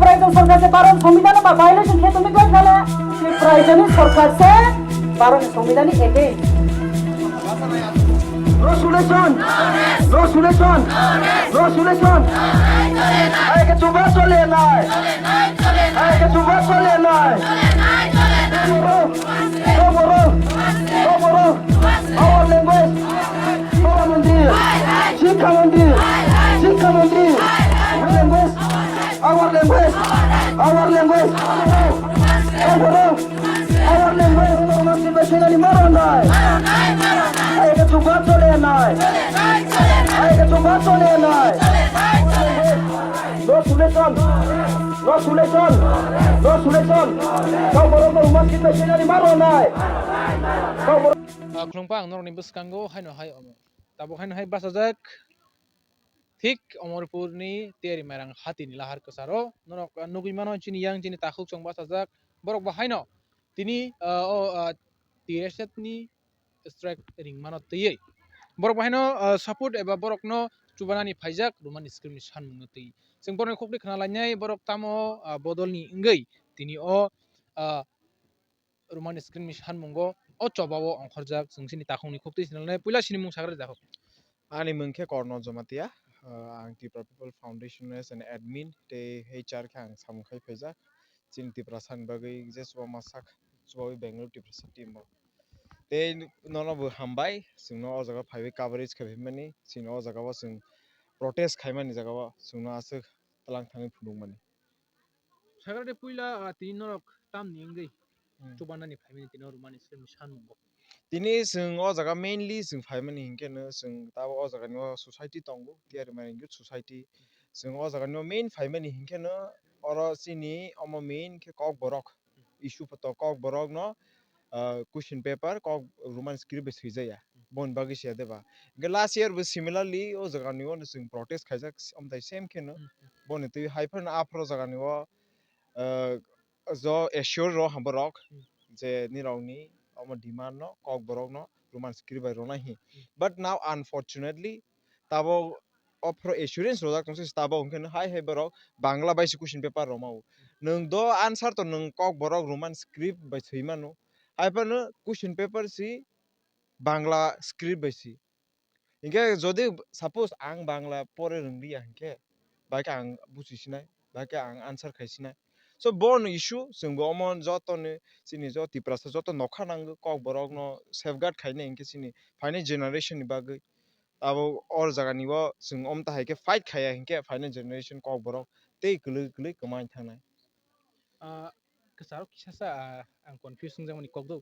प्राइजन सरकार से पारण संविधान में वायलेशन किया तुम्हें क्या ख्याल है प्राइजन सरकार से पारण संविधान एके Resolution! Resolution! Resolution! Ay que tu vas a leer, ay que tu vas a leer. Our language, our mandir, Sikha mandir, language, our language, our language. Our language, no se ve sin animar. Ay que tu vas a leer, ay que tu vas a leer. Resolution! Resolution! Resolution! Kau baru rumah kita sini di mana? Kau baru. Klungpang norni buskango haino hai omo tabo haino hai basajak thik omorpurni teri marang hati ni lahar kasaro norok nugi mano chini yang chini takhuk chong basajak borok ba haino tini o tireset ni strike ring mano tei borok ba haino support eba borok no chubanani phaijak roman screen ni sanmung no tei sing borok khokli khana lainai borok tamo bodolni ingei tini o roman screen ni sanmungo o chobao ongkhorjak sungsini takhungni khokti sinalnai puila sini mung sagre jakho Ani mungke Karna Jamatia ang Tipra People Foundation as an admin te HR kang samkhai phaija chin Tipra san bagai je suwa masak suwa Bangalore Tipra team te nono bu hambai singno o jaga phaibe coverage khabe mani singno o jaga wa sing protest khaimani jaga wa singno asuk talang thangi phudung mani sagre puila tini norok tamni ingei chubanani phaimani tini roman screen ni sanmungo tini sing o jaga mainly sing phaimani hingke no sing tabo o jaga no society tongo tiar mani good society sing o jaga no main phaimani hingke no oro sini omo main ke kok borok issue photo kok borok no question paper kok roman script swijaya bon bagi sia deba ge last year was similarly o jaga ni o sing protest khaijak amtai same ke no bon tu hyphen afro jaga ni o zo assure ro hamborok je nirongni omo demand no kok borok no roman script by rona hi but now unfortunately tabo offer assurance rojak tongse tabo ungken hai borok bangla bai question paper romau nung do answer to nung kok borok roman script by seimano haipano question paper si bangla script by si inge jodi suppose ang bangla pore rungdi angke baike ang busisinai baike ang answer khaisinai so born issue singbo omon joto ni sini jo tiprasa joto nokha nang kok borok no safeguard khaine inke sini final generation ni bagai abo or jaga ni bo sing om ta haike fight khaya inke final generation kok borok tei kului kului kamai thangnai kesaro kisasa ang confusing jamani kokdo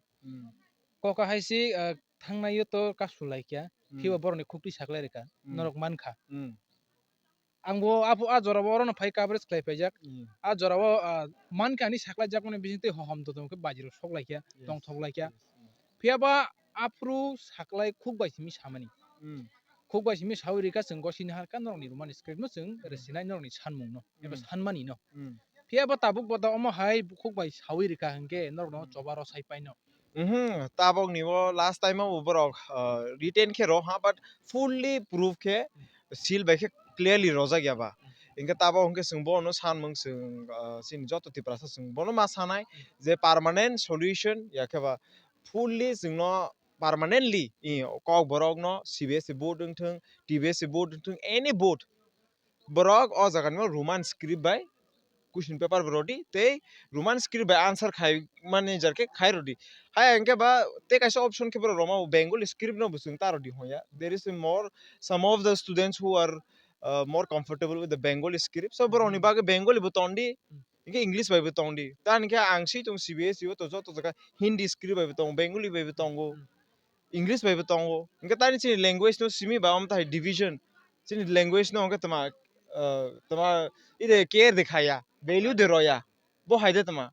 koka haisi thangnai to kasulai kya hiwa boroni khukti saklai reka norok mankha angbo apo a jora boro no phai coverage khlai paijak a jora bo mankha ni saklai jak mane bijinte hohom to ke bajiro soklai kya tong thoklai kya phiaba apru saklai khuk bai simi samani khuk bai simi sawi reka sing gosini harka norni roman script no sing resinai norni sanmung no eba sanmani no phiaba tabuk boda omo hai khuk bai sawi reka hangke norno chobaro sai paino tabok ni bo last time o borok written khe ro ha but fully proof khe seal bai khe clearly rojak yaba inke tabo hongke sing bo no sanmung sing sin joto tiprasa sing bono ma sanai je permanent solution yakheba fully sing no permanently kok borok no CBSE board dungthung TBSE board dungthung any board borok o jaga no roman script bai question paper rodi te roman script by answer khai manager ke khai rodi hai enke ba te kaisa option ke bro roma bengali script no busung ta rodi hoya there is more some of the students who are more comfortable with the bengali script so bro ni ba bengali butondi inke english by butondi tan ke angsi tung cbs yo to jo to jaga hindi script by butong bengali by butongo english by butongo inke tani chi language no simi ba am ta division chi language no ke tama ide care dikhaya value de roya bo haide tama